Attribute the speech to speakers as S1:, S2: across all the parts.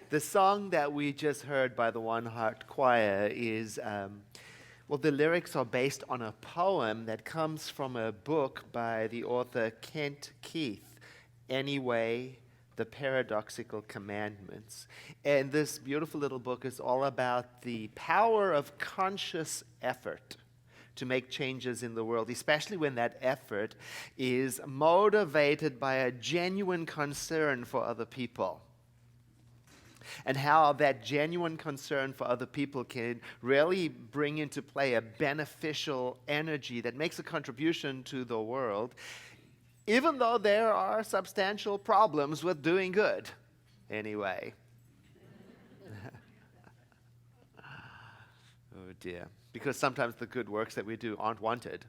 S1: The song that we just heard by the One Heart Choir is, the lyrics are based on a poem that comes from a book by the author Kent Keith, Anyway, the Paradoxical Commandments. And this beautiful little book is all about the power of conscious effort to make changes in the world, especially when that effort is motivated by a genuine concern for other people. And how that genuine concern for other people can really bring into play a beneficial energy that makes a contribution to the world, even though there are substantial problems with doing good. Anyway. Oh dear. Because sometimes the good works that we do aren't wanted,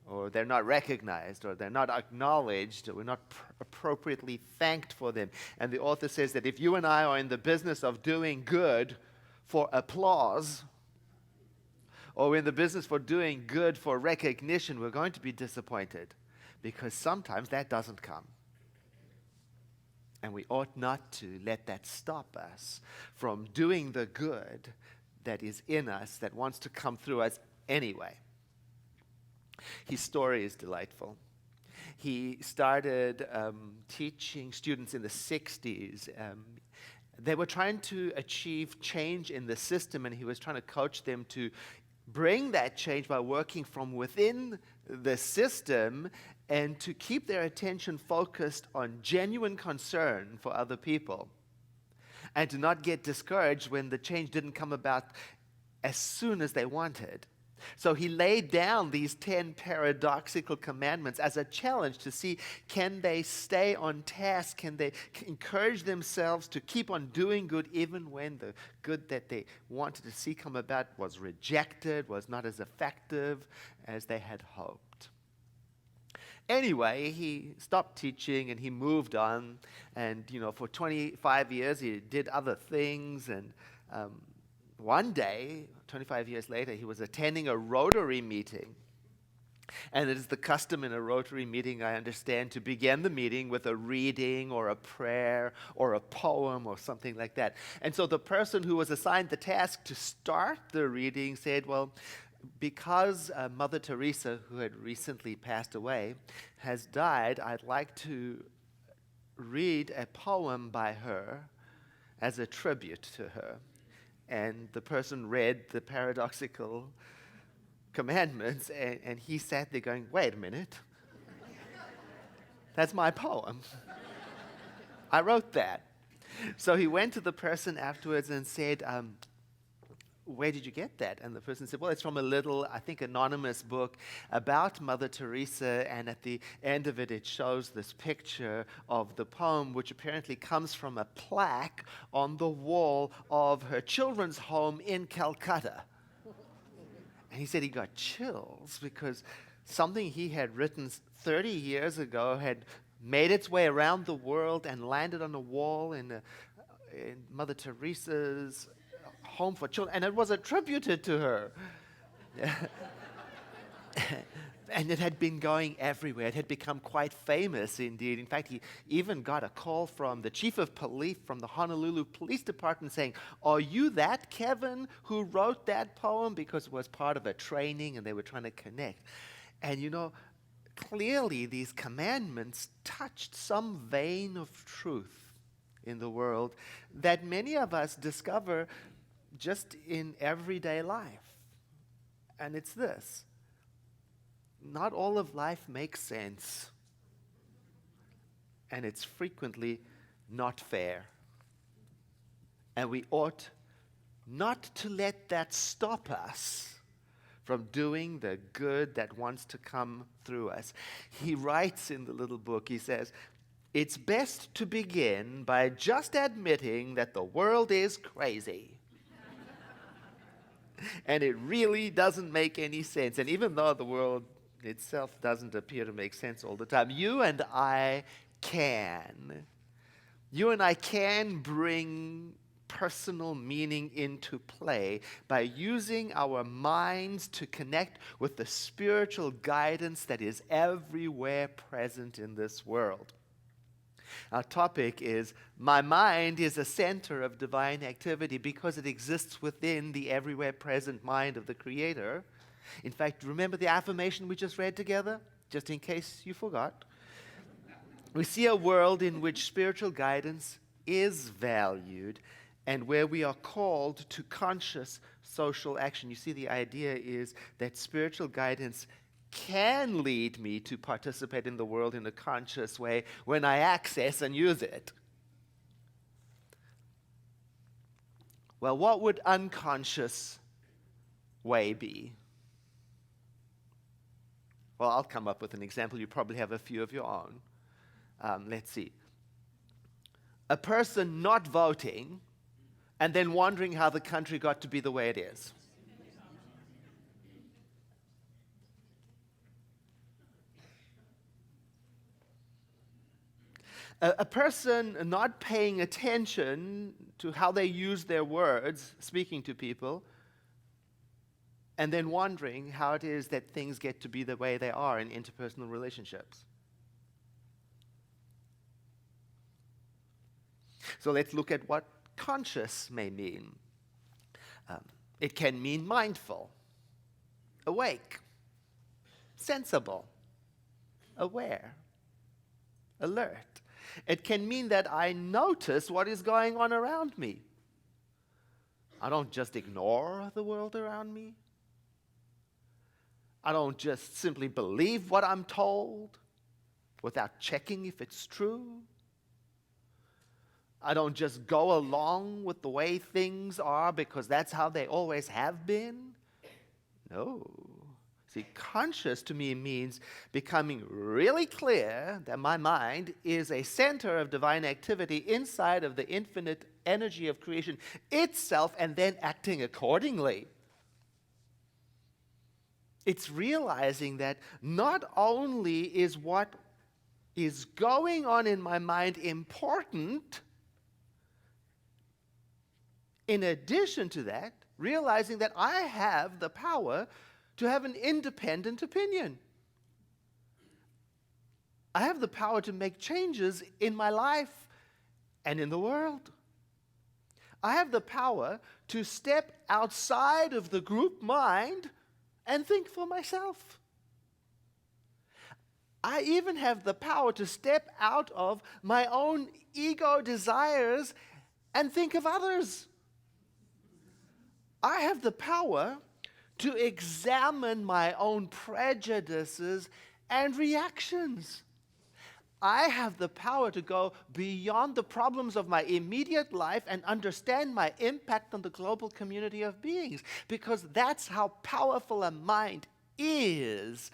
S1: or they're not recognized, or they're not acknowledged, or we're not appropriately thanked for them. And the author says that if you and I are in the business of doing good for applause, or in the business for doing good for recognition, we're going to be disappointed, because sometimes that doesn't come. And we ought not to let that stop us from doing the good that is in us, that wants to come through us anyway. His story is delightful. He started teaching students in the 60s. They were trying to achieve change in the system, and he was trying to coach them to bring that change by working from within the system and to keep their attention focused on genuine concern for other people, and to not get discouraged when the change didn't come about as soon as they wanted. So he laid down these 10 paradoxical commandments as a challenge to see, can they stay on task? Can they encourage themselves to keep on doing good even when the good that they wanted to see come about was rejected, was not as effective as they had hoped? Anyway, he stopped teaching and he moved on. And, for 25 years he did other things. And one day, 25 years later, he was attending a Rotary meeting. And it is the custom in a Rotary meeting, I understand, to begin the meeting with a reading or a prayer or a poem or something like that. And so the person who was assigned the task to start the reading said, well, because Mother Teresa, who had recently passed away, has died, I'd like to read a poem by her as a tribute to her. And the person read the paradoxical commandments, and he sat there going, wait a minute. That's my poem. I wrote that. So he went to the person afterwards and said, where did you get that? And the person said, well, it's from a little, I think, anonymous book about Mother Teresa, and at the end of it, it shows this picture of the poem, which apparently comes from a plaque on the wall of her children's home in Calcutta. And he said he got chills because something he had written 30 years ago had made its way around the world and landed on a wall in Mother Teresa's home for children, and it was attributed to her. And it had been going everywhere. It had become quite famous indeed. In fact, he even got a call from the chief of police from the Honolulu Police Department saying, are you that Kevin who wrote that poem? Because it was part of a training and they were trying to connect. And clearly these commandments touched some vein of truth in the world that many of us discover just in everyday life. And it's this: not all of life makes sense, and it's frequently not fair. And we ought not to let that stop us from doing the good that wants to come through us. He writes in the little book, he says, it's best to begin by just admitting that the world is crazy. And it really doesn't make any sense. And even though the world itself doesn't appear to make sense all the time, you and I can. You and I can bring personal meaning into play by using our minds to connect with the spiritual guidance that is everywhere present in this world. Our topic is, my mind is a center of divine activity because it exists within the everywhere present mind of the Creator. In fact, remember the affirmation we just read together? Just in case you forgot. We see a world in which spiritual guidance is valued and where we are called to conscious social action. You see, the idea is that spiritual guidance can lead me to participate in the world in a conscious way when I access and use it. Well, what would unconscious way be? Well, I'll come up with an example. You probably have a few of your own. Let's see. A person not voting and then wondering how the country got to be the way it is. A person not paying attention to how they use their words, speaking to people, and then wondering how it is that things get to be the way they are in interpersonal relationships. So let's look at what conscious may mean. It can mean mindful, awake, sensible, aware, alert. It can mean that I notice what is going on around me. I don't just ignore the world around me. I don't just simply believe what I'm told without checking if it's true. I don't just go along with the way things are because that's how they always have been. No. See, conscious to me means becoming really clear that my mind is a center of divine activity inside of the infinite energy of creation itself and then acting accordingly. It's realizing that not only is what is going on in my mind important, in addition to that, realizing that I have the power to have an independent opinion. I have the power to make changes in my life and in the world. I have the power to step outside of the group mind and think for myself. I even have the power to step out of my own ego desires and think of others. I have the power to examine my own prejudices and reactions. I have the power to go beyond the problems of my immediate life and understand my impact on the global community of beings, because that's how powerful a mind is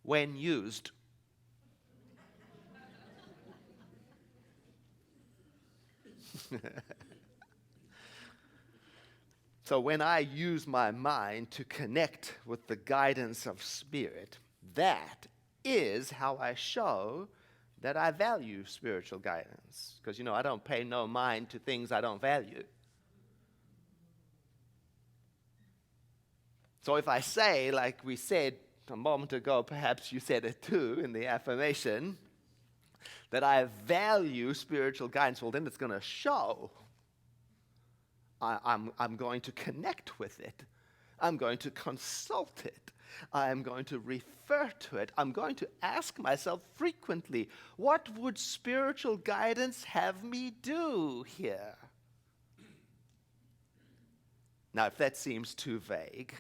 S1: when used. So when I use my mind to connect with the guidance of spirit, that is how I show that I value spiritual guidance. Because, I don't pay no mind to things I don't value. So if I say, like we said a moment ago, perhaps you said it too in the affirmation, that I value spiritual guidance, well, then it's going to show. I'm going to connect with it. I'm going to consult it. I'm going to refer to it. I'm going to ask myself frequently, what would spiritual guidance have me do here? Now, if that seems too vague,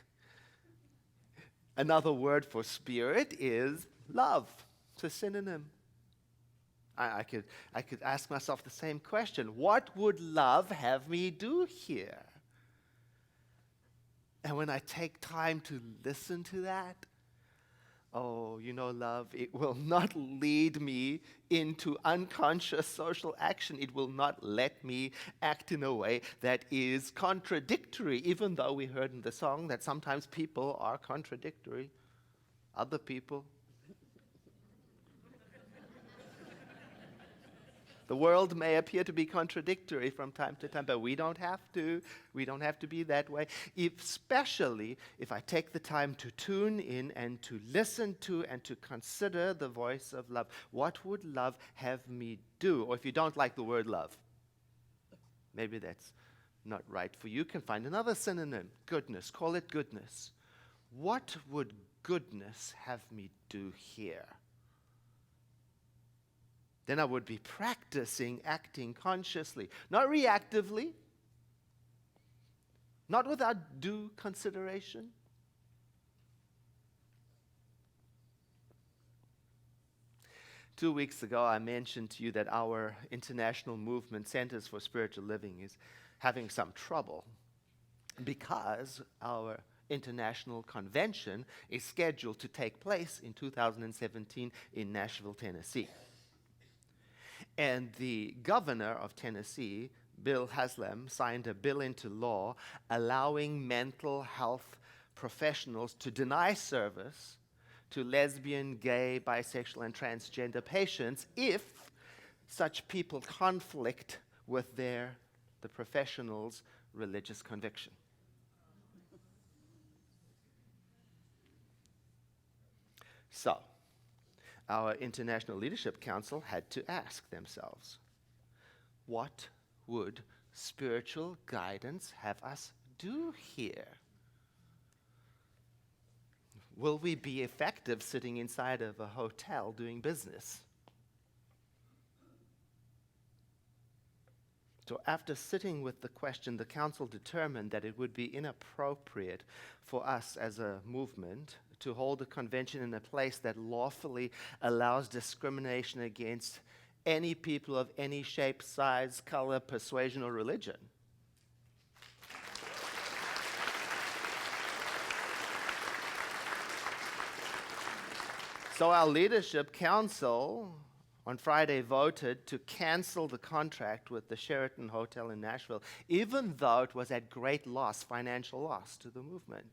S1: another word for spirit is love. It's a synonym. I could ask myself the same question. What would love have me do here? And when I take time to listen to that, love, it will not lead me into unconscious social action. It will not let me act in a way that is contradictory, even though we heard in the song that sometimes people are contradictory. Other people. The world may appear to be contradictory from time to time, but we don't have to. We don't have to be that way. Especially if I take the time to tune in and to listen to and to consider the voice of love. What would love have me do? Or if you don't like the word love, maybe that's not right for you. You can find another synonym, goodness. Call it goodness. What would goodness have me do here? Then I would be practicing acting consciously, not reactively, not without due consideration. Two weeks ago, I mentioned to you that our international movement, Centers for Spiritual Living, is having some trouble because our international convention is scheduled to take place in 2017 in Nashville, Tennessee. And the governor of Tennessee, Bill Haslam, signed a bill into law allowing mental health professionals to deny service to lesbian, gay, bisexual, and transgender patients if such people conflict with the professional's religious conviction. So, our International Leadership Council had to ask themselves, what would spiritual guidance have us do here? Will we be effective sitting inside of a hotel doing business? So after sitting with the question, the council determined that it would be inappropriate for us as a movement to hold a convention in a place that lawfully allows discrimination against any people of any shape, size, color, persuasion, or religion. So our leadership council on Friday voted to cancel the contract with the Sheraton Hotel in Nashville, even though it was at great loss, financial loss to the movement.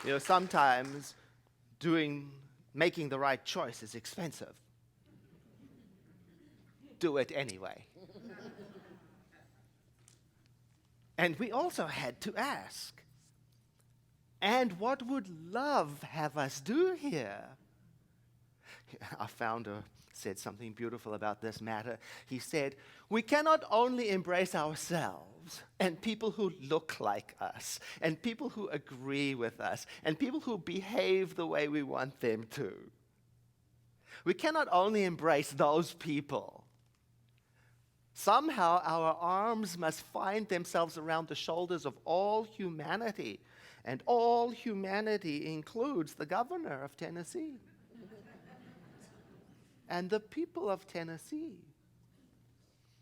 S1: You know, sometimes making the right choice is expensive. Do it anyway. And we also had to ask, and what would love have us do here? Our founder said something beautiful about this matter. He said, we cannot only embrace ourselves and people who look like us and people who agree with us and people who behave the way we want them to. We cannot only embrace those people. Somehow our arms must find themselves around the shoulders of all humanity. And all humanity includes the governor of Tennessee and the people of Tennessee.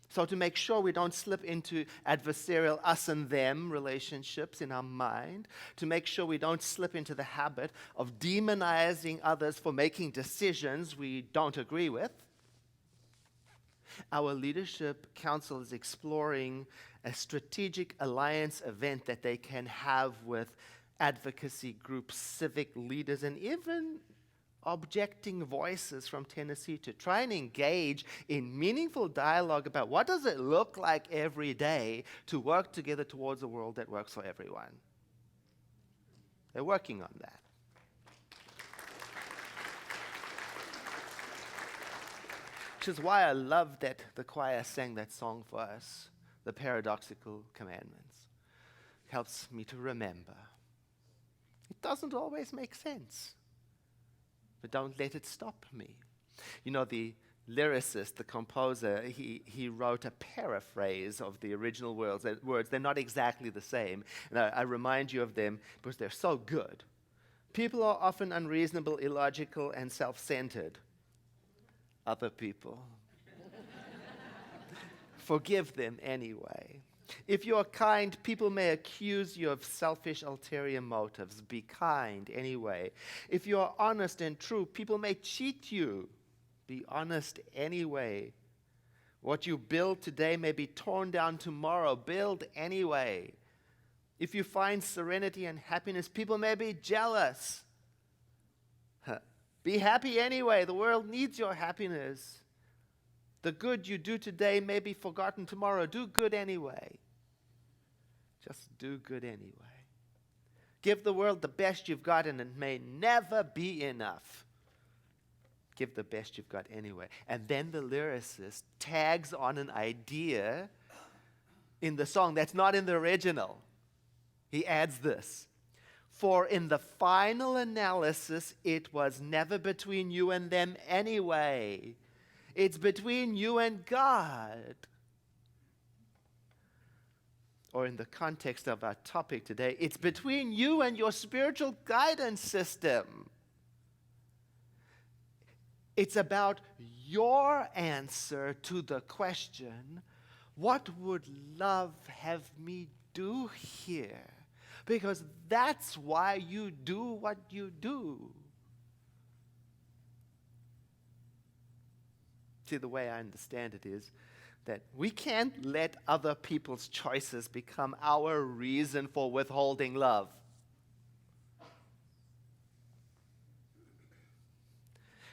S1: So to make sure we don't slip into adversarial us and them relationships in our mind, to make sure we don't slip into the habit of demonizing others for making decisions we don't agree with, our leadership council is exploring a strategic alliance event that they can have with advocacy groups, civic leaders, and even objecting voices from Tennessee to try and engage in meaningful dialogue about what does it look like every day to work together towards a world that works for everyone. They're working on that. Which is why I love that the choir sang that song for us, The Paradoxical Commandments. It helps me to remember. It doesn't always make sense, but don't let it stop me. You know, the lyricist, the composer, he wrote a paraphrase of the original words. They're not exactly the same, and I remind you of them because they're so good. People are often unreasonable, illogical, and self-centered. Other people. Forgive them anyway. If you're kind, people may accuse you of selfish, ulterior motives. Be kind anyway. If you're honest and true, people may cheat you. Be honest anyway. What you build today may be torn down tomorrow. Build anyway. If you find serenity and happiness, people may be jealous. Be happy anyway. The world needs your happiness. The good you do today may be forgotten tomorrow. Do good anyway. Just do good anyway. Give the world the best you've got, and it may never be enough. Give the best you've got anyway. And then the lyricist tags on an idea in the song that's not in the original. He adds this. For in the final analysis, it was never between you and them anyway. It's between you and God. Or in the context of our topic today, it's between you and your spiritual guidance system. It's about your answer to the question, what would love have me do here? Because that's why you do what you do. See, the way I understand it is that we can't let other people's choices become our reason for withholding love.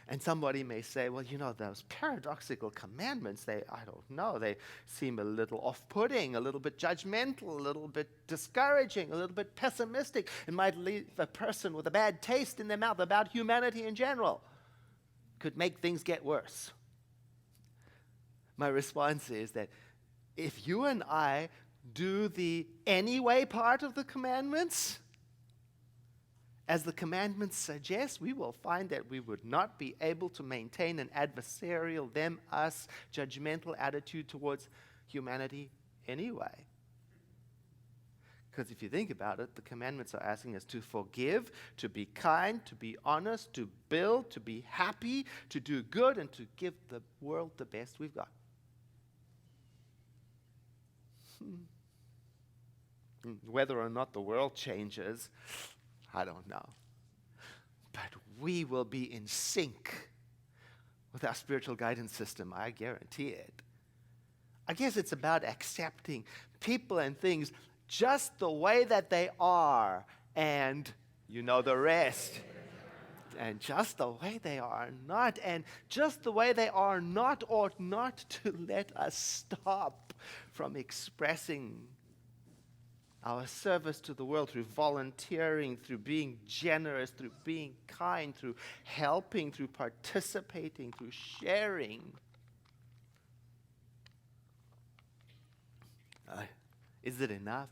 S1: And somebody may say, well, those paradoxical commandments, I don't know, they seem a little off-putting, a little bit judgmental, a little bit discouraging, a little bit pessimistic. It might leave a person with a bad taste in their mouth about humanity in general. Could make things get worse. My response is that if you and I do the anyway part of the commandments, as the commandments suggest, we will find that we would not be able to maintain an adversarial, them, us, judgmental attitude towards humanity anyway. Because if you think about it, the commandments are asking us to forgive, to be kind, to be honest, to build, to be happy, to do good, and to give the world the best we've got. Whether or not the world changes, I don't know. But we will be in sync with our spiritual guidance system, I guarantee it. I guess it's about accepting people and things just the way that they are, and you know the rest. And just the way they are not, and just the way they are not ought not to let us stop from expressing our service to the world through volunteering, through being generous, through being kind, through helping, through participating, through sharing. Is it enough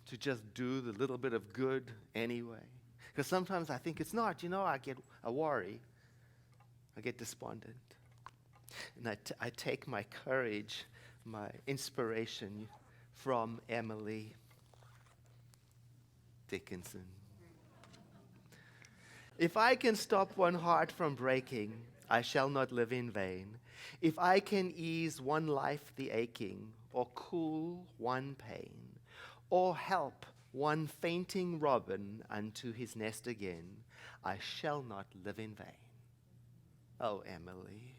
S1: to just do the little bit of good anyway? Because sometimes I think it's not. I worry. I get despondent. And I take my courage, my inspiration from Emily Dickinson. If I can stop one heart from breaking, I shall not live in vain. If I can ease one life the aching, or cool one pain, or help one fainting robin unto his nest again, I shall not live in vain. Oh, Emily.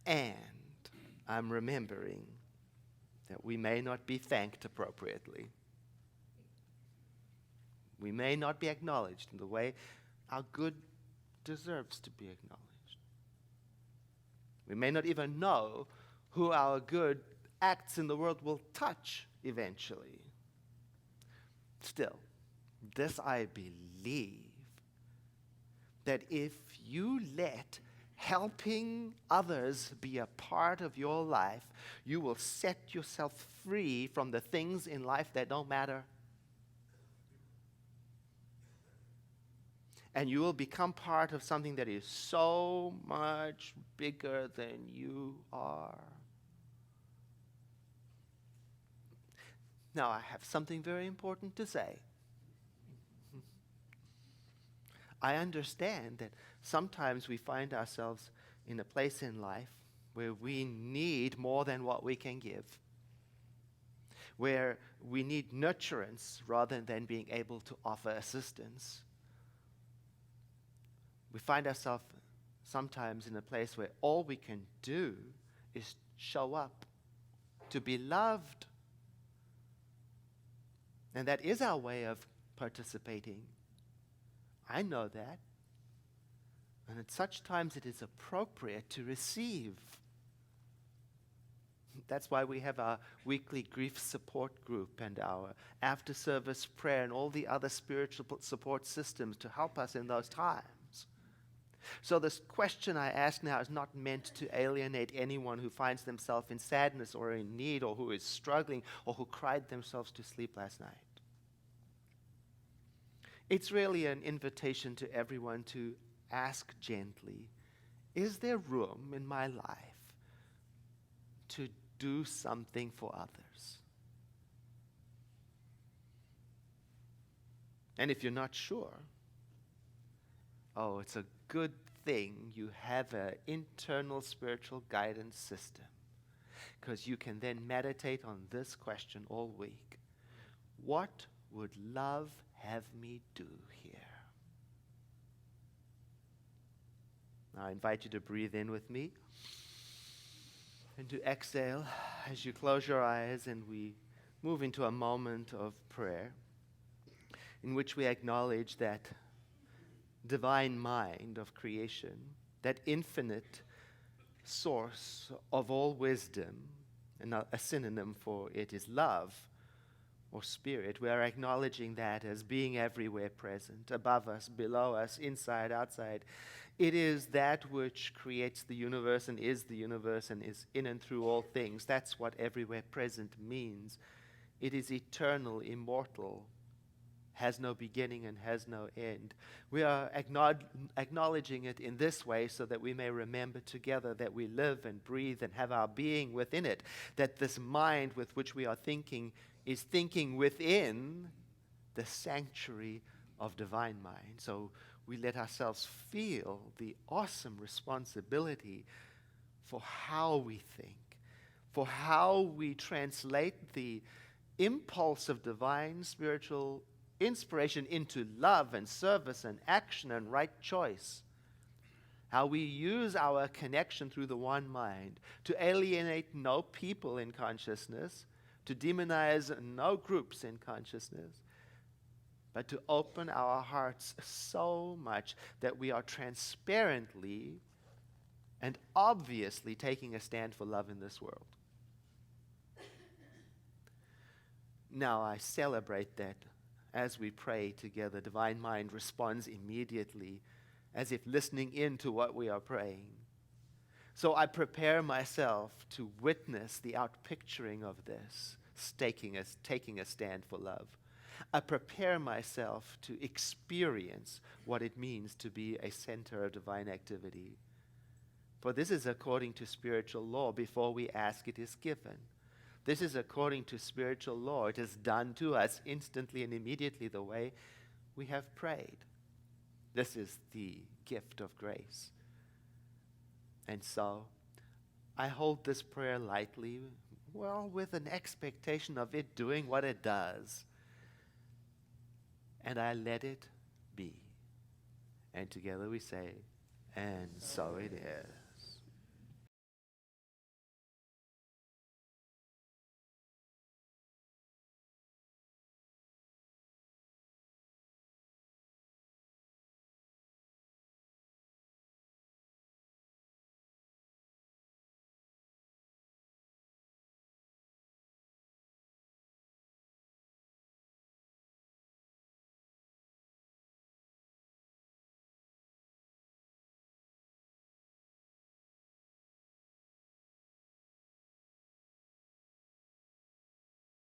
S1: And I'm remembering that we may not be thanked appropriately. We may not be acknowledged in the way our good deserves to be acknowledged. We may not even know who our good acts in the world will touch eventually. Still, this I believe, that if you let helping others be a part of your life, you will set yourself free from the things in life that don't matter. And you will become part of something that is so much bigger than you are. Now, I have something very important to say. I understand that sometimes we find ourselves in a place in life where we need more than what we can give, where we need nurturance rather than being able to offer assistance. We find ourselves sometimes in a place where all we can do is show up, to be loved. And that is our way of participating. I know that. And at such times it is appropriate to receive. That's why we have our weekly grief support group and our after-service prayer and all the other spiritual support systems to help us in those times. So this question I ask now is not meant to alienate anyone who finds themselves in sadness or in need or who is struggling or who cried themselves to sleep last night. It's really an invitation to everyone to ask gently, is there room in my life to do something for others? And if you're not sure, it's a good thing you have an internal spiritual guidance system, because you can then meditate on this question all week. What would love have me do here? Now I invite you to breathe in with me and to exhale as you close your eyes, and we move into a moment of prayer in which we acknowledge that divine mind of creation, that infinite source of all wisdom, and a synonym for it is love or spirit. We are acknowledging that as being everywhere present, above us, below us, inside, outside. It is that which creates the universe and is in and through all things. That's what everywhere present means. It is eternal, immortal, has no beginning and has no end. We are acknowledging it in this way so that we may remember together that we live and breathe and have our being within it, that this mind with which we are thinking is thinking within the sanctuary of divine mind. So we let ourselves feel the awesome responsibility for how we think, for how we translate the impulse of divine spiritual inspiration into love and service and action and right choice. How we use our connection through the one mind to alienate no people in consciousness, to demonize no groups in consciousness, but to open our hearts so much that we are transparently and obviously taking a stand for love in this world. Now I celebrate that as we pray together, divine mind responds immediately, as if listening in to what we are praying. So I prepare myself to witness the outpicturing of this, taking a stand for love. I prepare myself to experience what it means to be a center of divine activity. For this is according to spiritual law. Before we ask, it is given. This is according to spiritual law. It is done to us instantly and immediately the way we have prayed. This is the gift of grace. And so I hold this prayer lightly, with an expectation of it doing what it does. And I let it be. And together we say, and so it is.